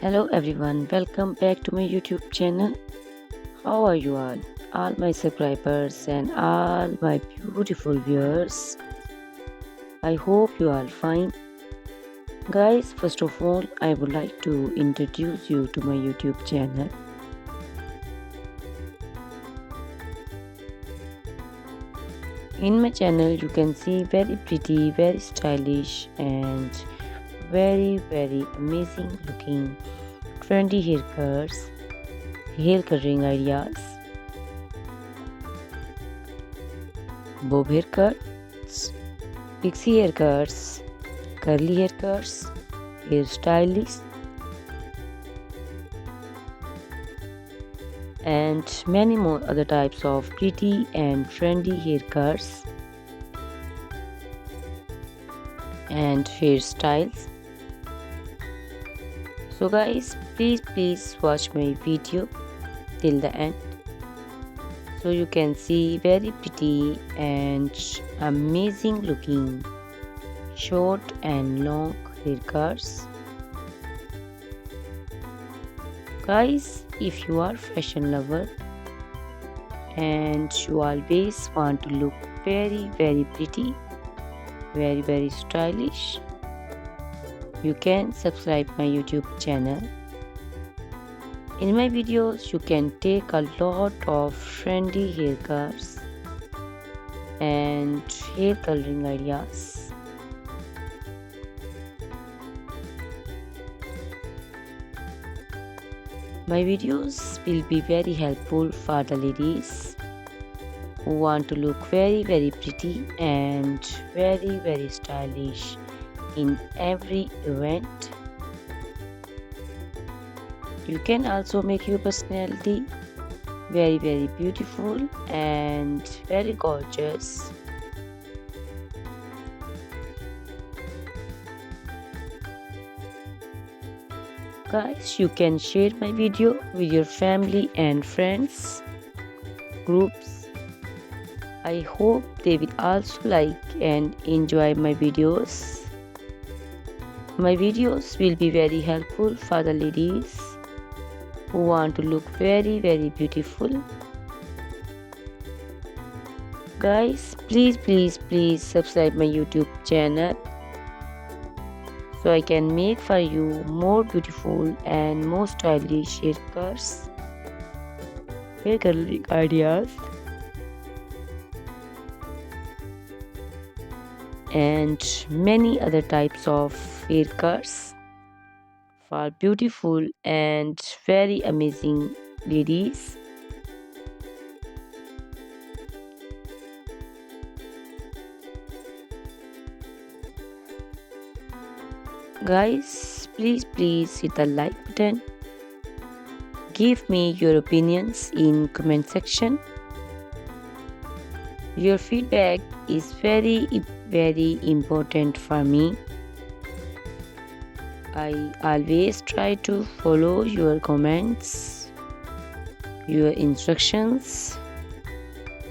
Hello everyone, welcome back to my YouTube channel. How are you all my subscribers and all my beautiful viewers? I hope you are fine. Guys, first of all, I would like to introduce you to my YouTube channel. In my channel, you can see very pretty, very stylish and very amazing looking trendy haircuts, hair coloring ideas, bob haircuts, pixie haircuts, curly haircuts, hairstyles, and many more other types of pretty and trendy haircuts and hairstyles. So guys, please watch my video till the end so you can see very pretty and amazing looking short and long haircuts. Guys, if you are fashion lover and you always want to look very pretty, very stylish, you can subscribe my YouTube channel. In my videos, you can take a lot of trendy haircuts and hair coloring ideas. My videos will be very helpful for the ladies who want to look very pretty and very stylish in every event. You can also make your personality very beautiful and very gorgeous. Guys, you can share my video with your family and friends groups. I hope they will also like and enjoy my videos. My videos will be very helpful for the ladies who want to look very beautiful. Guys, please subscribe my YouTube channel so I can make for you more beautiful and more stylish haircuts, hair coloring ideas, and many other types of haircuts for beautiful and very amazing ladies. Guys, please hit the like button. Give me your opinions in comment section. Your feedback is very important for me. I always try to follow your comments, your instructions,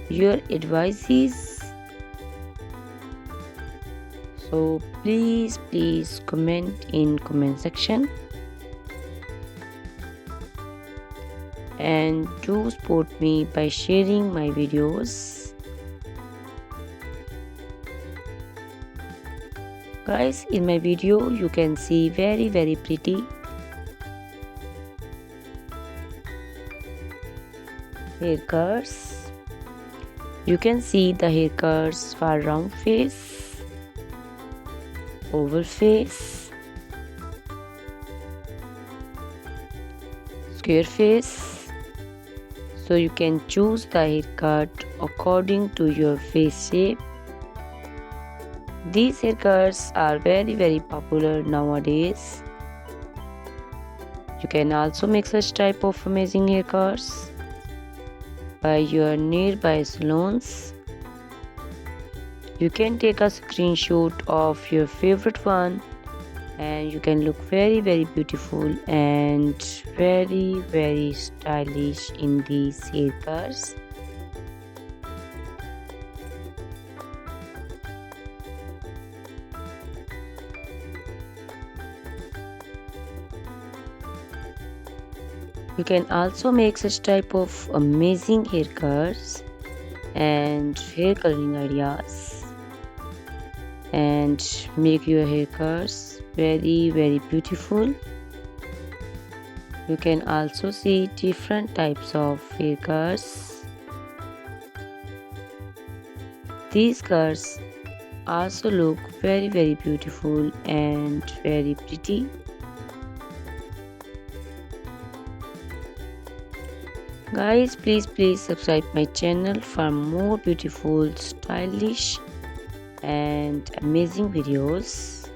your advices. So please comment in comment section and do support me by sharing my videos. Guys, in my video you can see very pretty haircuts. You can see the haircuts for round face, oval face, square face. So you can choose the haircut according to your face shape. These haircuts are very popular nowadays. You can also make such type of amazing haircuts by your nearby salons. You can take a screenshot of your favorite one and you can look very beautiful and very stylish in these haircuts. You can also make such type of amazing haircuts and hair coloring ideas and make your haircuts very beautiful. You can also see different types of haircuts. These cuts also look very beautiful and very pretty. Guys, please subscribe my channel for more beautiful, stylish and amazing videos.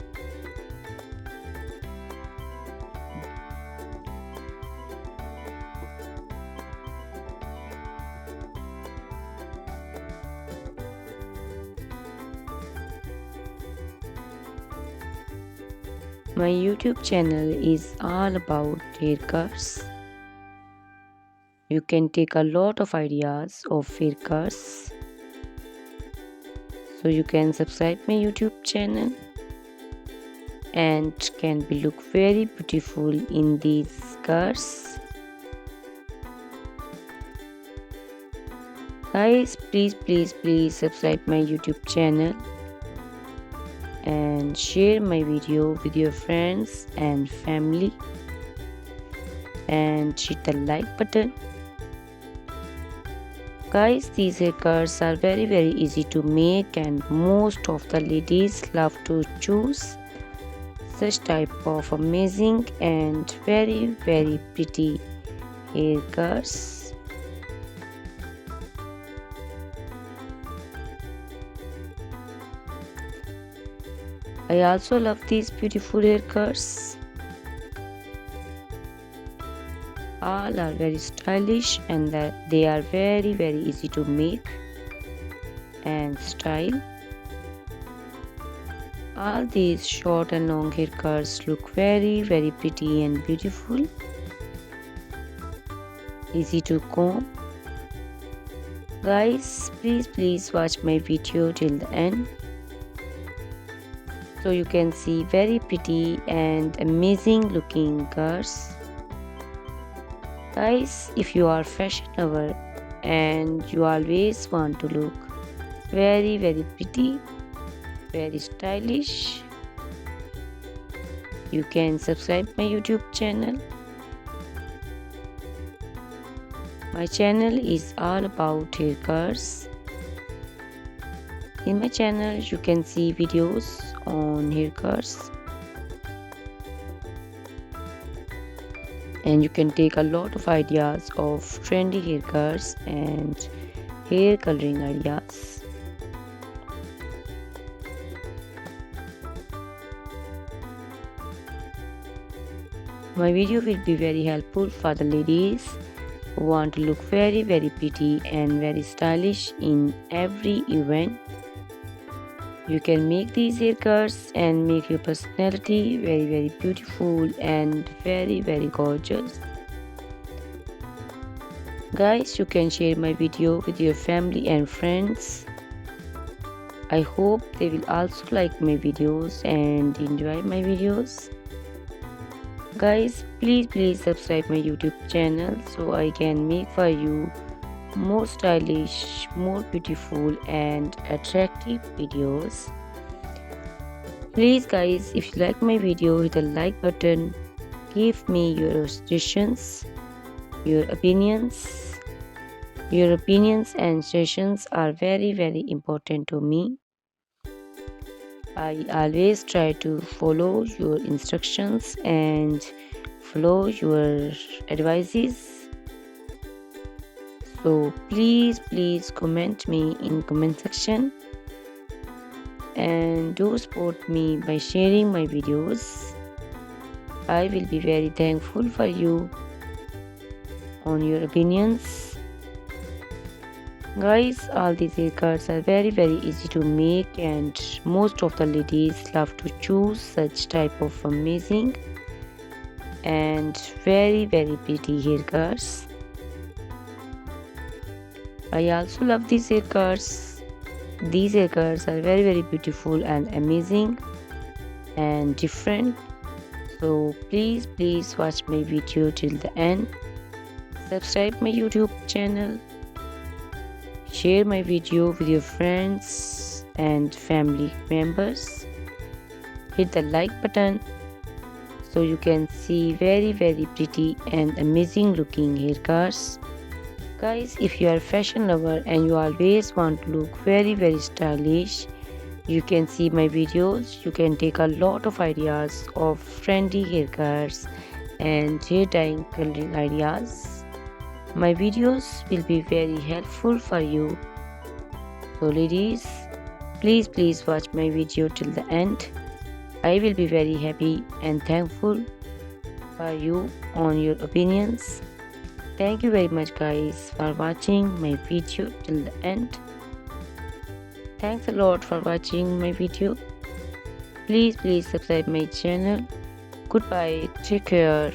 My YouTube channel is all about haircuts. You can take a lot of ideas of haircuts. So you can subscribe my YouTube channel and can be look very beautiful in these cuts. Guys, please subscribe my YouTube channel and share my video with your friends and family and hit the like button. Guys, these haircuts are very easy to make and most of the ladies love to choose such type of amazing and very pretty haircuts. I also love these beautiful haircuts. All are very stylish and they are very easy to make and style. All these short and long haircuts look very pretty and beautiful. Easy to comb. Guys, please watch my video till the end so you can see very pretty and amazing looking curls. Guys, if you are fashion lover and you always want to look very pretty, very stylish, you can subscribe my YouTube channel. My channel is all about haircuts. In my channel you can see videos on haircuts and you can take a lot of ideas of trendy haircuts and hair coloring ideas. My video will be very helpful for the ladies who want to look very pretty and very stylish in every event. You can make these haircuts and make your personality very beautiful and very gorgeous. Guys, you can share my video with your family and friends. I hope they will also like my videos and enjoy my videos. Guys, please subscribe my YouTube channel so I can make for you more stylish, more beautiful and attractive videos. Please guys, if you like my video, hit the like button. Give me your suggestions, your opinions. Your opinions and suggestions are very important to me. I always try to follow your instructions and follow your advices. So please comment me in comment section and do support me by sharing my videos. I will be very thankful for you on your opinions. Guys, all these haircuts are very easy to make and most of the ladies love to choose such type of amazing and very pretty haircuts. I also love these haircuts. These haircuts are very beautiful and amazing and different. So please watch my video till the end subscribe my YouTube channel, share my video with your friends and family members, hit the like button so you can see very pretty and amazing looking haircuts. Guys, if you are a fashion lover and you always want to look very stylish, you can see my videos. You can take a lot of ideas of trendy haircuts and hair dyeing coloring ideas. My videos will be very helpful for you. So ladies, please watch my video till the end. I will be very happy and thankful for you on your opinions. Thank you very much guys for watching my video till the end. Thanks a lot for watching my video. Please subscribe my channel. Goodbye. Take care.